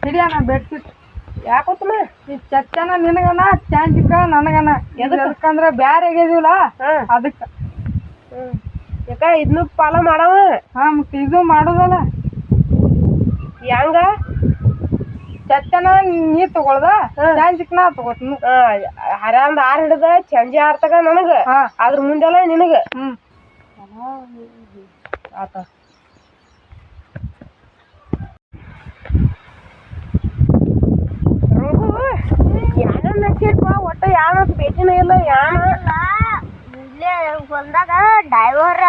ಹಿಡಿಯಣ bedsheet ಯಾಕೋತನ ಈ ಚಚ್ಚನ ನಿನಗನ ಚಾಂಜಿಕ ನನಗನ ಎದಕ್ಕಂದ್ರ ಬ್ಯಾರೆ ಆಗಿದಿಲ್ಲ ಅದಕ್ಕ ಯಾಕ ಇದನ್ನು ಪಾಲ ಮಾಡವ ಮತ್ತೆ ಇದು ಮಾಡುದಲ್ಲ ಹೆಂಗ ಚಚ್ಚನ ನೀ ತಗೊಳ್ದ ಚಾಂಜಿಕ್ ನಾ ತಗೋತೀನಿ ಹರ್ಯಾಂದ 6 ಹಿಡ್ದ ಚಂಜಿ 6 ತಗ ನನಗ ಅದ್ರ ಮುಂದೆಲ್ಲ ನಿನಗ ಆತ ಯಾನ ನಡ್ಸಿರ್ಪ ಒಟ್ಟ ಯಾನ ಬೇಕಿನ ಇಲ್ಲ ಯಾನ ಇಲ್ಲೇ ಹೊಲ್ದಾಗ ಡ್ರೈವರ್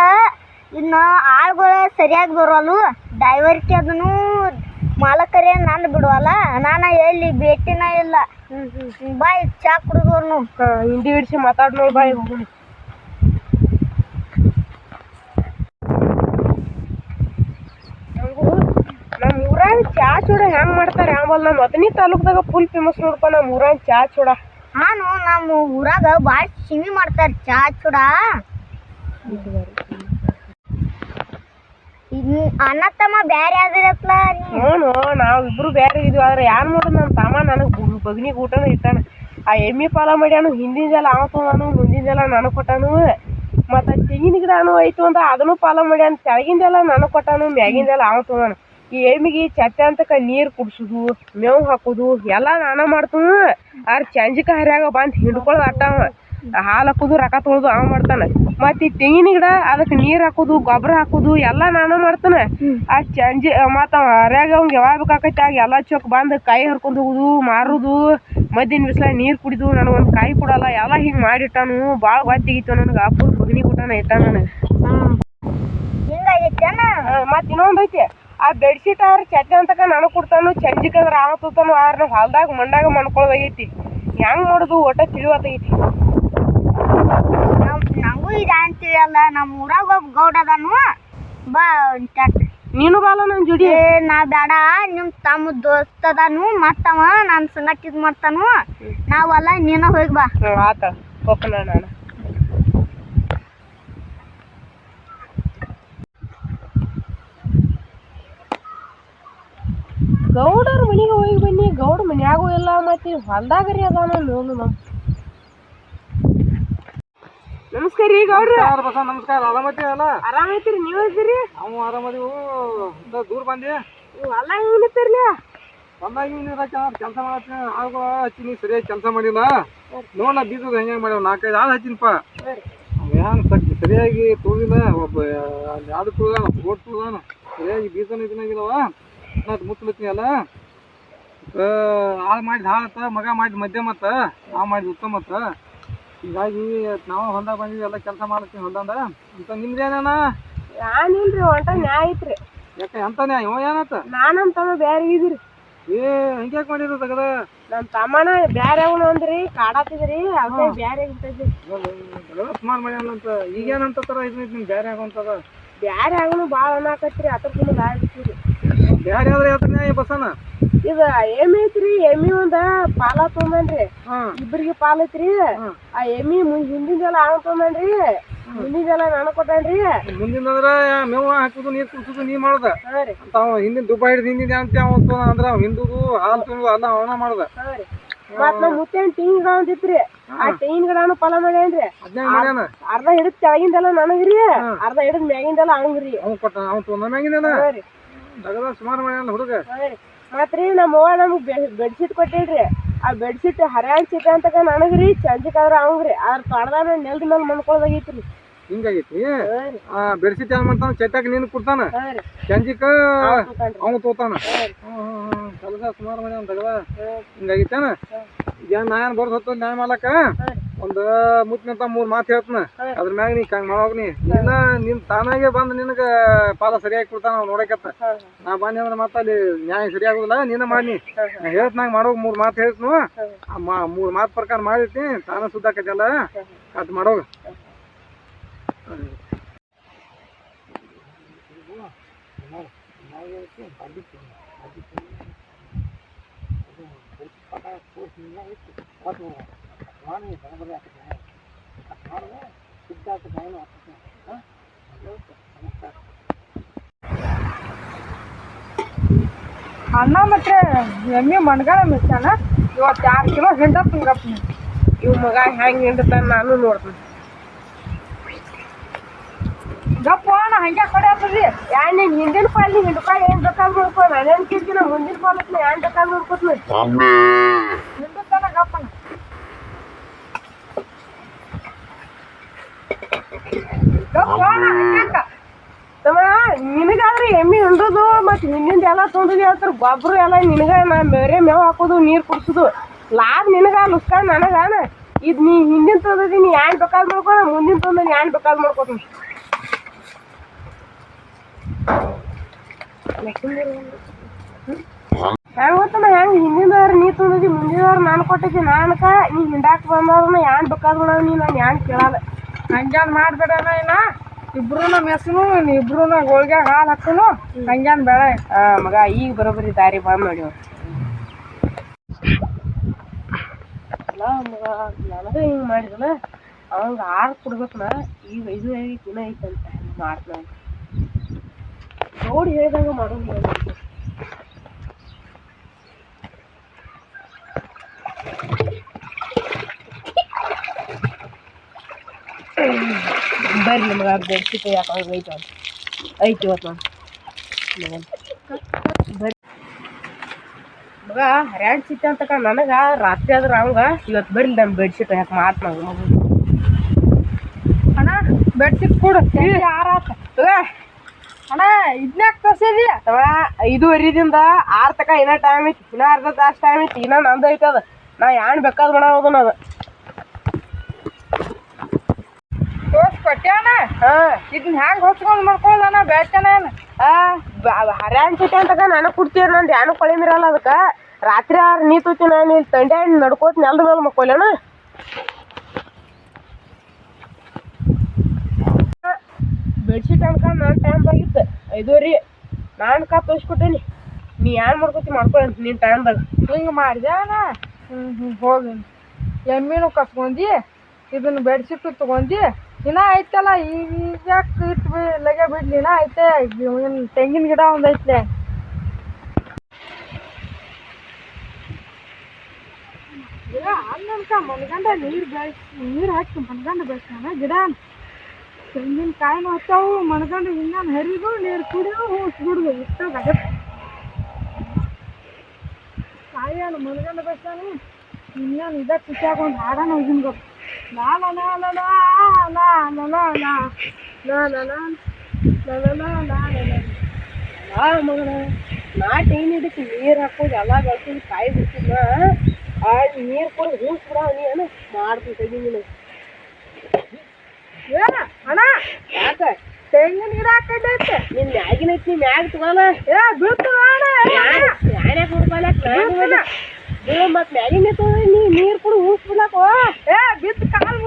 ಇನ್ನ ಆಳ್ಗಳು ಸರಿಯಾಗಿ ಬರೋಲ್ವು ಡ್ರೈವರ್ಗೆ ಅದನ್ನು ಮಾಲಕರೇ ನಾನು ಬಿಡುವಲ್ಲ ನಾನು ಎಲ್ಲಿ ಭೇಟಿನ ಇಲ್ಲ ಬಾಯ್ ಚಾ ಕುಡಿದವ್ರು ಹಿಂದಿ ಹಿಡ್ಸಿ ಮಾತಾಡ್ ನೋಡಿ ಬಾಯ್ ಹೋಗುಣ ನಮ್ಮ ಊರಾಗ ಚಾ ಚೂಡ ಹೆಂಗ್ ಮಾಡ್ತಾರೆ ಆಮೇಲೆ ನಮ್ಮ ಅತನಿ ತಾಲೂಕ್ದಾಗ ಫುಲ್ ಫೇಮಸ್ ನೋಡಪ್ಪ ನಮ್ಮ ಊರಾಗ ಚಾ ಚೂಡ ನಾನು ನಮ್ಮ ಊರಾಗ ಭಾಳ ಸಿಮಿ ಮಾಡ್ತಾರೆ ಚಾ ಚೂಡ ಅಣ್ಣ ತಮ್ಮ ಬ್ಯಾರೆ ಆದಿರತ್ಲ ಹ್ಞೂ ನಾವಿಬ್ರು ಬ್ಯಾರೆ ಇದೀವಿ ಆದ್ರೆ ಯಾರು ನೋಡ್ರಿ ನಮ್ಮ ತಮ್ಮ ನನಗೆ ಬಗ್ನಿಗೆ ಊಟನ ಇಟ್ಟಾನ ಆ ಎಮ್ಮಿ ಪಾಲ ಮಾಡ್ಯಾನು ಹಿಂದಿಂದೆಲ್ಲ ಅವ ತೊಗೊಂಡಾನು ಮುಂದಿಂದೆಲ್ಲ ನನಗೆ ಕೊಟ್ಟಾನು ಮತ್ತು ತೆಂಗಿನ ಗಿಡನೂ ಐತು ಅಂತ ಅದನ್ನು ಪಾಲ ಮಾಡ್ಯಾನ ತೆಳಗಿಂದೆಲ್ಲ ನನಗೆ ಕೊಟ್ಟಾನು ಮ್ಯಾಗಿಂದೆಲ್ಲ ಅವ ತೊಗೊಂಡಾನು ಈ ಎಮ್ಮಿಗೆ ಚತ್ತೆ ಅಂತಕ ನೀರು ಕುಡ್ಸೋದು ಮೇವು ಹಾಕೋದು ಎಲ್ಲ ನಾನ ಮಾಡ್ತಾನು ಆದ್ರೆ ಚಂಜಿಕ ಹರ್ಯಾಗ ಬಂದು ಹಿಡ್ಕೊಳ್ಳೋದು ಅಟ್ಟಾವ ಹಾಲು ಹಾಕೋದು ರೊಕ್ಕ ತೊಗೊಳೋದು ಅವ ಮಾಡ್ತಾನೆ ಮತ್ತು ಈ ತೆಂಗಿನ ಗಿಡ ಅದಕ್ಕೆ ನೀರು ಹಾಕೋದು ಗೊಬ್ಬರ ಹಾಕೋದು ಎಲ್ಲ ನಾನು ಮಾಡ್ತಾನೆ ಆ ಚಂಜಿ ಮತ್ತು ಹರ್ಯಾಗ ಅವ್ಗೆ ಯಾವಾಗ ಬೇಕಾಕೈತಿ ಆಗ ಎಲ್ಲ ಚೊಕ್ ಬಂದು ಕಾಯಿ ಹರ್ಕೊಂಡು ಹೋಗೋದು ಮಾರೋದು ಮಧ್ಯಾಹ್ನ ಬಿಸ್ಲಾಗ ನೀರು ಕುಡಿದು ನನಗೊಂದು ಕಾಯಿ ಕೊಡಲ್ಲ ಎಲ್ಲ ಹಿಂಗೆ ಮಾಡಿಟ್ಟಾನು ಭಾಳ ಗೊತ್ತಿಗಿತ್ತು ನನಗೆ ಅಪ್ಪನ ಬಗ್ನಿ ಊಟನ ಇಟ್ಟ ನನಗೆ ಮತ್ತು ಇನ್ನೊಂದು ಐತಿ ಆ ಬೆಡ್ಶೀಟ್ ಅವ್ರ ಚಟ್ಟೆ ಅಂತಕ ನನಗೆ ಕೊಡ್ತಾನು ಚಂಜಿಕಂದ್ರೆ ಆವ ತೂತಾನು ಆದ್ರೆ ಹೊಲ್ದಾಗ ಮಂಡಾಗ ಮಾಡ್ಕೊಳ್ಳೋದಾಗೈತಿ ಹೆಂಗೆ ಮಾಡೋದು ಒಟ್ಟ ತಿಳಿವತ್ತೈತಿ ನಂಗೂ ಇದು ಅಂತೀವಲ್ಲ ನಮ್ಮ ಊರಾಗ ಒಬ್ಬ ಗೌಡ ಅದಾನು ಬಾ ನೀನು ಬಾಲ ನನ್ನ ಜೋಡಿ ನಾ ಬೇಡ ನಿಮ್ಮ ತಮ್ಮ ದೋಸ್ತ ಅದಾನು ಮತ್ತವ ನನ್ನ ಸಂಗಟ ಇದು ಮಾಡ್ತಾನು ನಾವಲ್ಲ ನೀನು ಹೋಗಿ ಬಾ ಆತ ಹೋಗ್ತಾನ ನಾನು ಗೌಡರ ಮನೆಗೆ ಹೋಗಿ ಬನ್ನಿ ಗೌಡ ಮನ್ಯಾಗೂ ಇಲ್ಲ ಮತ್ತೆ ಹೊಲ್ದಾಗರಿ ಅದಾನ ನೋಡು ನಮ್ಮ ನಮಸ್ಕಾರ ರೀ ಗೌಡ್ರ ನಮಸ್ಕಾರ ಆರಾಮತಿ ಅಲ್ಲ ಆರಾಮೈತಿರಿ ನೀವು ಇದ್ದೀರಿ ನಾವು ಆರಾಮದಿವು ದೂರ ಬಂದಿ ಹೊಲ ಹೆಂಗ್ ನಿಂತಿರ್ಲಿ ಬಂದಾಗ ಕೆಲಸ ಮಾಡತ್ತೀನಿ ಆಗ ಹಚ್ಚಿನಿ ಸರಿಯಾಗಿ ಕೆಲಸ ಮಾಡಿಲ್ಲ ನೋಡ ಬೀಜದ ಹೆಂಗೆ ಮಾಡ್ಯಾವ 4-5 ಆಳು ಹಚ್ಚಿನಪ್ಪ ಹೆಂಗೆ ಸರಿಯಾಗಿ ತುಳಿದ ಒಬ್ಬ ಯಾವ್ದು ತುಳಿದಾನ ಬೋಟ್ ತುಳಿದಾನ ಸರಿಯಾಗಿ ಬೀಜನ ಇದನ್ನಾಗಿದಾವ ನಾನು ಮುಚ್ಚಲತ್ತೀನಿ ಅಲ್ಲ ಹಾಳು ಮಾಡಿದ ಹಾಳತ್ತ ಮಗ ಮಾಡಿದ ಮಧ್ಯಮತ್ತ ನಾವು ಮಾಡಿದ ಉತ್ತಮತ್ತ ಹೀಗಾಗಿ ನಾವು ಹೊಲ್ದಾಗ ಬಂದಿವಿ ಎಲ್ಲ ಕೆಲಸ ಮಾಡ್ತೀನಿ ಹೊಲ್ದಂದ ಅಂತ ನಿಮ್ದೇನ ಏನಿಲ್ರಿ ಹೊಂಟ ನ್ಯಾಯ ಐತ್ರಿ ಯಾಕೆ ಎಂತಾನೆ ಇವ ಏನತ್ತ ನಾನಂತ ತಮ್ಮ ಬ್ಯಾರೆ ಇದ್ರಿ ಹಿಂಗ್ಯಾಕೆ ಮಾಡಿದ್ರು ತಗದ ನಮ್ಮ ತಮ್ಮನ ಬ್ಯಾರೆ ಅವನು ಅಂದ್ರಿ ಕಾಡಾತಿದ್ರಿ ಅದೇ ಬ್ಯಾರೆ ಇರ್ತೈತಿ ಸುಮಾರು ಮಾಡ್ಯಾನಂತ ಈಗೇನಂತಾರ ಇದನ್ನ ಬ್ಯಾರೆ ಆಗೋಂತದ ಬ್ಯಾರೆ ಆಗನು ಭಾಳ ಅನ್ನಾಕತ್ರಿ ಅದ್ರ ತುಂಬ ಆಗ್ಬಿಟ್ಟಿರಿ ಬ್ಯಾರೆ ಆದ್ರೆ ಯಾತನೇ ಬಸನ ಇದು ಎಮ್ಮಿ ಐತ್ರಿ ಎಮ್ಮಿ ಒಂದ ಪಾಲ ತೊಗೊಂಬನ್ರಿ ಇಬ್ಬರಿಗೆ ಪಾಲ ಐತ್ರಿ ಆ ಎಮ್ಮಿ ಹಿಂದಿಂದೆಲ್ಲ ಅವ ತೊಗೊಂಬನ್ರಿ ಮುಂದಿಂದೆಲ್ಲ ನಾನು ಕೊಟ್ಟನ್ರಿ ಮುಂದಿಂದ್ರ ಮೇವು ಹಾಕುದು ನೀರ್ ಕುಡ್ಸುದು ನೀ ಮಾಡ್ದ ಅಂತ ಅವ ಹಿಂದಿನ ದುಬ್ಬ ಹಿಡಿದು ಹಿಂದಿನ ಅಂತ ಅವ ಅಂದ್ರ ಅವ್ ಹಿಂದುದು ಹಾಲು ತುಂಬುದು ಎಲ್ಲ ಅವನ ಮಾಡ್ದ ಮತ್ ನಮ್ ಮುತ್ತೇನ್ ತೆಂಗಿನ ಗಿಡ ಒಂದಿತ್ರಿ ಆ ತೆಂಗಿನ ಗಿಡನು ಫಲ ಮಾಡ್ಯಾನ್ರಿ ಅರ್ಧ ಹಿಡಿದ್ ಕೆಳಗಿಂದೆಲ್ಲ ನನಗ್ರಿ ಅರ್ಧ ಹಿಡಿದ್ ಮ್ಯಾಗಿಂದೆಲ್ಲ ಅವಂಗ್ರಿ ಅವ್ ಕೊಟ್ಟ ಅವ್ ತೊಂದ ಮ್ಯಾಗಿಂದೆಲ್ಲ ತಗದ ಸುಮಾರು ಮಾಡ್ಯಾನ ಹುಡುಗ ಮತ್ರಿ ನಮ್ಮ ಅವ್ವ ನಮಗ್ ಬೆಡ್ಶೀಟ್ ಕೊಟ್ಟಿಲ್ರಿ ಆ ಬೆಡ್ಶೀಟ್ ಹರ್ಯಾಣ್ ಸೀಟ ಅಂತಕ ನನಗ್ರಿ ಚಂಜಿಕಾದ್ರ ಅವಂಗ್ರಿ ಅದ್ರ ತೊಡ್ದಾಗ ನೆಲ್ದ ಮೇಲೆ ಮನ್ಕೊಳದಾಗೈತ್ರಿ ಹಿಂಗಾಗೈತಿ ಆ ಬೆಡ್ಶೀಟ್ ಏನ್ ಮಾಡ್ತಾನ ಚಟ್ಟಾಗ ನೀನು ಕೊಡ್ತಾನ ಚಂಜಿಕ ಅವ ತೋತಾನ ಕೆಲಸ ಸುಮಾರು ಮಾಡ್ಯಾನ ತಗದ ಹಿಂಗಾಗೈತೇನ ಈಗ ನಾ ಏನ್ ಬರ್ದು ಹೊತ್ತು ನ್ಯಾಯ ಮಾಡ್ಲಕ್ಕ ಒಂದು ಮುತ್ತಿನಂತ 3 ಮಾತು ಹೇಳ್ತಾನ ಅದ್ರ ಮ್ಯಾಗ ನೀ ಹಂಗ ಮಾಡೋಗ್ನಿ ಇಲ್ಲ ನಿನ್ ತಾನಾಗೆ ಬಂದ್ ನಿನಗ ಪಾಲ ಸರಿಯಾಗಿ ಕೊಡ್ತಾನ ಅವ್ ನೋಡಕತ್ತ ನಾ ಬಂದಿ ಅಂದ್ರೆ ಮತ್ತೆ ಅಲ್ಲಿ ನ್ಯಾಯ ಸರಿಯಾಗುದಿಲ್ಲ ನೀನ ಮಾಡಿ ಹೇಳ್ತನಾಗ ಮಾಡೋಗ 3 ಮಾತು ಹೇಳ್ತನು 3 ಮಾತು ಪ್ರಕಾರ ಮಾಡಿರ್ತೀನಿ ತಾನ ಸುದ್ದಾಕೈತಲ್ಲ ಅದ್ ಮಾಡೋಗ ಅನ್ನ ಮತ್ತೆ ಎಮ್ಮೆ ಮಣ್ಗಾಲ ಮಿರ್ಚಾನ ಇವತ್ತು 2 ಕಿಲೋ ಹಿಂಡಪ್ಪ ಗಪ್ಪ ಇವ್ ಮಗ ಹೆಂಗ್ ಹಿಂಡ್ತಾನ ನಾನು ನೋಡ್ತೀನಿ. ಗಪ್ಪ ನಾ ಹಂಗೆ ಕಡೆ ಆಗ್ತದಿ ನೀನ್ ಹಿಂದಿನ ಪಾಲಿ ಹಿಂಡ್ಕಾಯಿ ಏನ್ ಬೇಕಾದ್ ನೋಡ್ಕೊ. ನಾನೇನ್ ಕೇಳ್ತೀನಿ ಮುಂದಿನ ಪಾಲತ್ನ ಏನ್ ಬೇಕಾದ್ ನೋಡ್ಕೊತ್ನ. ಹಿಂಡುತ್ತಾನ ಗಪ್ಪನ ಗಪ್ಪ ನಾ ಹಂಗ್ಯಾಕ ತಮ್ಮ ನಿನಗಾದ್ರೆ ಎಮ್ಮಿ ಹಿಂಡೋದು ಮತ್ ಹಿಂದಿಂದ ಎಲ್ಲ ತೊಂದದಿ ಹೇಳ್ತಾರ. ಗೊಬ್ಬರ ಎಲ್ಲ ನಿನಗ, ನಾ ಬೇರೆ ಮೇವ್ ಹಾಕೋದು ನೀರ್ ಕುಡ್ಸುದು ಲಾಭ ನಿನಗ ಲುಸ್ಕಾನ್ ನನಗಾನ. ಇದ್ ನೀ ಹಿಂದಿನ ತೊಂದದಿ ನೀ ಏನ್ ಬೇಕಾದ್ ಮಾಡ್ಕೊ, ಮುಂದಿನ ತೊಂದದಿ ಏನ್ ಬೇಕಾದ್ ಮಾಡ್ಕೋತೀನಿ. ಹೆಂಗ್ ಗೊತ್ತಮ್ಮ ಹೆಂಗ್ ಹಿಂದಿನವ್ರ ನೀ ತೊಂದದಿ ಮುಂದಿನವ್ರ ನಾನು ಕೊಟ್ಟಿದ್ದಿ. ನಾನಕ ನೀ ಹಿಂಡಾಕ್ ಬಂದವ್ರನ್ನ ಏನ್ ಬೇಕಾದ್ ಮಾಡವ್ ನೀ ನಾನು ಏನ್ ಕೇಳಲ್ಲ. ಹಂಗ್ಯಾನ್ ಮಾಡ್ಬೇಡಣ ಏನ ಇಬ್ರು ಮೆಸ್ನು ಇಬ್ರು ಹೋಳ್ಗೆ ಹಾಲು ಹಾಕನು ಹಂಗ್ಯಾನ್ ಬೇಳೆ ಮಗ ಈಗ ಬರೋಬ್ಬರಿ ದಾರಿ ಬಂದ್ ನೋಡಿ ಅಲ್ಲ ಮಗ ನನಗ ಹಿಂಗ್ ಮಾಡಿದಲ್ಲ ಅವಂಗ ಆರ್ ಕೊಡ್ಬೇಕನ. ಈಗ 5 ಆಗೈತಿ ಇನ್ನ ಐತಂತ ಮಾಡ್ತಾನ ನೋಡಿ ಹೇಳ್ದಂಗ ಮಾಡೋದು. ಬರ್ರಿ ಮಗ ಬೆಡ್ಶೀಟ್ ಯಾಕಂದ್ರೆ ಐತಿ ಇವತ್ತು ಬರ್ರಿ ಮಗ ಹರ್ಯಾಡ್ ಸಿಟ್ಟ ಅಂತಕ ನನಗ ರಾತ್ರಿ ಆದ್ರ ಅವಂಗ ಇವತ್ತು ಬರ್ಲಿ ನಮ್ಮ ಬೆಡ್ಶೀಟ್ ಯಾಕೆ ಮಾಡ್ತಾನ ಮಗ. ಅಣ್ಣ ಬೆಡ್ಶೀಟ್ ಕೊಡು ಆರಾತ ಅಣ್ಣ ಇದನ್ಯಾಕ ತೋರ್ಸಿದಿ 5:15ದಿಂದ 6 ತಕ ಇನ್ನ ಟೈಮ್ ಐತಿ. ಇನ್ನ ಅರ್ಧ ತಾಸು ಟೈಮ್ ಐತಿ. ಇನ್ನ ನಂದು ಐತದ. ನಾ ಏನ್ ಬೇಕಾದ್ ಮಾಡೋದನ್ನ ಅದ ಕೊಟ್ಟ್ಯಾನ ಇದನ್ನ ಹ್ಯಾಂಗ ಹೊಚ್ಕೊಂಡ್ ಮಾಡ್ಕೊಳ್ಳೋದಣ್ಣ ಬೆಳ್ತಾನ ಹರ್ಯಾನ್ ಸಿಟ್ಟ ಅಂತಕ ನನಗ್ ಕುಡ್ತೀರ ನಂದು ಏನು ಕೊಳೆ ಮಿರಲ್ಲ. ಅದಕ್ಕ ರಾತ್ರಿ ನೀ ತೂತಿ ನಾನು ಇಲ್ಲಿ ತಂಡೆ ನಡ್ಕೋತ ನೆಲ್ದ ಮೇಲೆ ಮಕ್ಕೊಲೇನ. ಬೆಡ್ಶೀಟ್ ಅನ್ಕ ನಾನು ಟೈಮ್ದಾಗಿತ್ತು 5:30 ನಾನು ತೋರಿಸ್ಕೊಟ್ಟೇನಿ. ನೀ ಏನ್ ಮಾಡ್ಕೋತಿ ಮಾಡ್ಕೊ ನಿನ್ ಟೈಮ್ದಾಗ. ಹಿಂಗೆ ಮಾಡಿದೆ ಅಣ್ಣ ಹೋಗಿ ಎಮ್ಮಿನೂ ಕಸ್ಕೊಂಡಿ ಇದನ್ನ ಬೆಡ್ಶೀಟು ತಗೊಂಡು ಇನ್ನ ಐತಲ್ಲ ಈಗ ಯಾಕೆ ಇಟ್ಟು ಲಗೆ ಬಿಡ್ಲಿ ಇನ್ನ ಐತೆ ತೆಂಗಿನ ಗಿಡ ಒಂದು ಐತೆ ಅಲ್ಲಂಕ ಮನ್ಗಂಡ ನೀರು ಹಾಕಿ ಮನ್ಗಂಡ ಬೆಳೆಸ್ತಾನ ಗಿಡ ತೆಂಗಿನಕಾಯಿನೂ ಹಚ್ಚಾವು ಮನ್ಗಂಡು ಹಿಂಗಾನು ಹರಿದು ನೀರು ಕುಡಿದು ಹೂಸ್ ಬಿಡುದು ಇಷ್ಟಾಗತ್ತೆ ಕಾಯಿಯನ್ನು ಮನ್ಗಂಡ ಬೆಳೆಸ್ತಾನೆ ಇನ್ನೇನು ಇದ ಖುಷಿಯಾಗೊಂಡು ಹಾಡೋಣ ಹೋಗಿನ ಗೊತ್ತು ಮಗನ ನಾಟಿ ಏನ್ ಇದಕ್ಕೆ ನೀರ್ ಹಾಕೋದು ಎಲ್ಲ ಬೆಳ್ಕೊಂಡು ಕಾಯಿ ಬಿಡ್ತಿದ್ನ ಆ ನೀರ್ ಕೂಡ ಹೂಸ್ ಬಿಡ ನೀನು ಮಾಡ್ತೀನಿ ನೀನು. ಅಣ್ಣ ಯಾಕ ತೆಂಗಿನ ಗಿಡ ಹಾಕೈತೆ ನಿನ್ ಮ್ಯಾಗಿನ ಐತಿ ನೀ ಮ್ಯಾಗ ತಗೋಲ್ಲ ಬೀಳ್ತದ ಯಾನ್ಯಾಕ ಹುಡ್ಕೊಳಕ್ ಮತ್ ಮ್ಯಾಗಿನ ನೀ ನೀರ್ ಕೂಡ ಹೂಸ್ ಬಿಡ್ಲಾಕ ಬಿದ್ದು ಕಾಲ್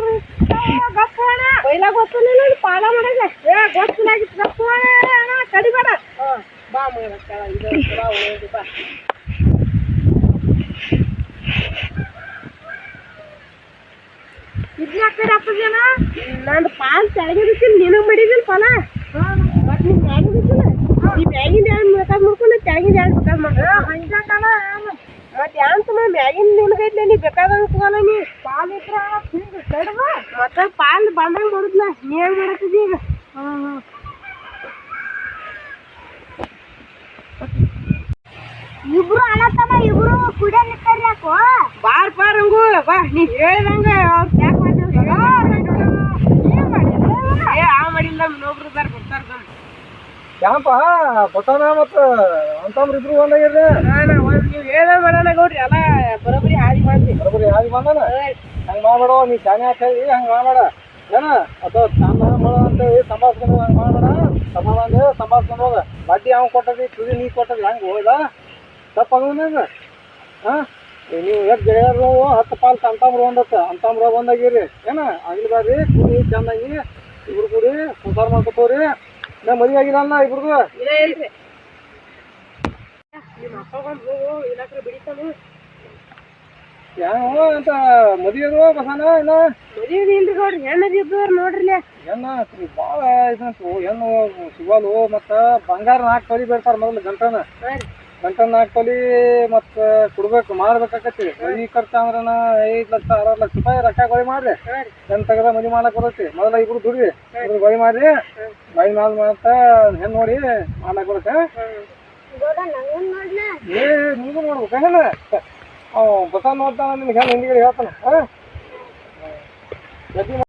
ಗಪ್ಪ ಕೊಯ್ಲಾಗ ಗೊತ್ತಿಲ್ಲ ಪಾಲ ಮಾಡಾಗ ಗೊತ್ತಿಲಾಗಿತ್ತು ಗಪ್ಪ ಅಣ್ಣ ಕಡಿಬೇಡ ಬಾ ಮಗ ಬಾ ಇದನ್ನ ಕಡೆ ಹಾಕಿದ್ಯಾನ ನಂದು ಪಾಲ್ ತೆಳಗಿದಿಲ್ಲ ನಿನಗ್ ಮಾಡಿದಿಲ್ಲ ಪಾಲ ಮತ್ ನಿನ್ ಮ್ಯಾಗಿನ ಈ ಮ್ಯಾಗಿಂದ ಏನ್ ಬೇಕಾದ್ ಮಾಡ್ಕೊಂಡು ತೆಳಗಿಂದ ಏನ್ ಬೇಕಾದ್ ಮಾಡ್ಕೊ ಹಂಗಾಕಣ ಮತ್ ಏನ್ ತಮ್ಮ ಮ್ಯಾಗಿನ ನಿನಗೈತ್ಲೆ ನೀ ಬೇಕಾದಂಗ ತಗೋಲ್ಲ ನೀ ಪಾಲ್ ಇದ್ರ ಹಿಂಗೆ ಕಡಿಮ ಮತ್ತ ಪಾಲ್ ಬಂದಂಗ ಮಾಡುದ್ಲ ನೀ ಹೆಂಗ್ ಮಾಡತ್ತಿದ್ದಿ ಈಗ ಇಬ್ರು ಅಣ್ಣ ತಮ್ಮ ಇಬ್ರು ಕುಡಿಯ ನಿಂತಾರ ಯಾಕೋ ಬಾರ್ ರಂಗು ಬಾ ನೀ ಹೇಳ್ದಂಗ ಅವ್ರು ಯಾಕೆ ಮಾಡಿಲ್ಲ ಇನ್ನೊಬ್ರು ಬರ್ತಾರ ಯಾಕಪ್ಪ ಬಸವನ ಮತ್ತು ಅಂತಂಬ್ರು ಇಬ್ರು ಒಂದಾಗಿರ್ರಿ ನೀವು ಹೇಳ್ದ ಮಾಡೋಣ ಗೌಡ್ರಿ ಎಲ್ಲ ಬರೋಬ್ಬರಿ ಹಾದಿ ಮಾಡ್ರಿ ಬರೋಬ್ಬರಿ ಹಾದಿ ಬಂದನ ಹಂಗೆ ಮಾಡ್ಬೇಡ ನೀ ಶಾನೆ ಅಂತ ಹೇಳಿ ಹಂಗೆ ಮಾಡಬೇಡ ಏನ ಅಥವಾ ಸಮಾಧಾನ ಮಾಡೋ ಅಂತೇಳಿ ಸಂಭಾಳ್ಸ್ಕೊಂಡು ಹಂಗೆ ಮಾಡಬೇಡ ಸಮಾಧಾನ ಸಂಭಾಳ್ಸ್ಕೊಂಡು ಹೋದ ಬಡ್ಡಿ ಅವ್ನು ಕೊಟ್ಟದಿ ತುದಿ ನೀ ಕೊಟ್ಟದಿ ಹಂಗೆ ಹೋದ ತಪ್ಪಾಗ ಹಾಂ ನೀವು ಎಷ್ಟು ಗೆಳೆಯರು 10 ಪಾಲ್ ಅಂತಂಬ್ರು ಅಂತಂಬ್ರ ಒಂದಾಗಿರ್ರಿ ಏನ ಆಗ್ಲಿಬಾರ್ರಿ ಕೂಡಿ ಚೆನ್ನಾಗಿ ಇಬ್ರು ಕೂಡಿ ಸಂಸಾರ ಮಾಡ್ಕೊತವ್ರಿ ನಾ ಮದುವೆ ಆಗಿಲ್ಲ ಇಬ್ರದು ಇದೇ ಇಲ್ರಿ ನಿಮ್ಮ ಅಪ್ಪ ಬಂದು ಇಲ್ಲಾಕ್ರೆ ಬಿಡಿತಾನು ಯಾವ ಅಂತ ಮದುವೆ ಬಸನ ಇಲ್ಲ ಮದುವೆ ಇಲ್ರಿ ಗೌಡ್ರಿ ಹೆಣ್ಣದು ಇದ್ದವ್ರು ನೋಡ್ರಿ ಹೆಣ್ಣು ಭಾಳ ಇದಂತು ಹೆಣ್ಣು ಸಿಗಲು ಮತ್ತು ಬಂಗಾರ 4 ತೊಲಿ ಬೇಡ್ತಾರೆ ಮೊದಲು ಗಂಟನ ಗಂಟನ್ 4 ತೊಲಿ ಮತ್ತು ಕೊಡ್ಬೇಕು ಮಾಡ್ಬೇಕಾಕತಿ ಮದುವೆ ಖರ್ಚು ಅಂದ್ರೆ 5 ಲಕ್ಷ 6 ಲಕ್ಷ ರೂಪಾಯಿ ರೊಕ್ಕ ಗೊಳಿ ಮಾಡ್ರಿ ಹೆಣ್ಣು ತೆಗೆದ ಮದುವೆ ಮಾಡಕ್ ಬರುತ್ತೆ ಮೊದಲ ಇಬ್ರು ದುಡ್ರಿ ಇಬ್ರು ಗೊಳಿ ಮಾಡ್ರಿ ಗೊಳಿ ಮಾಡ್ತ ಹೆಣ್ಣು ನೋಡಿ ಮಾಡಕ್ ಬರುತ್ತೆ ಏ ನಿಮ್ಗೂ ನೋಡ್ಬೇಕು ಹೆಣ್ಣು ಬಸ ನೋಡ್ತಾನ ನಿಮ್ಗೆ ಹೆಣ್ಣು ಹಿಂದಿಗೆ ಹೇಳ್ತಾನ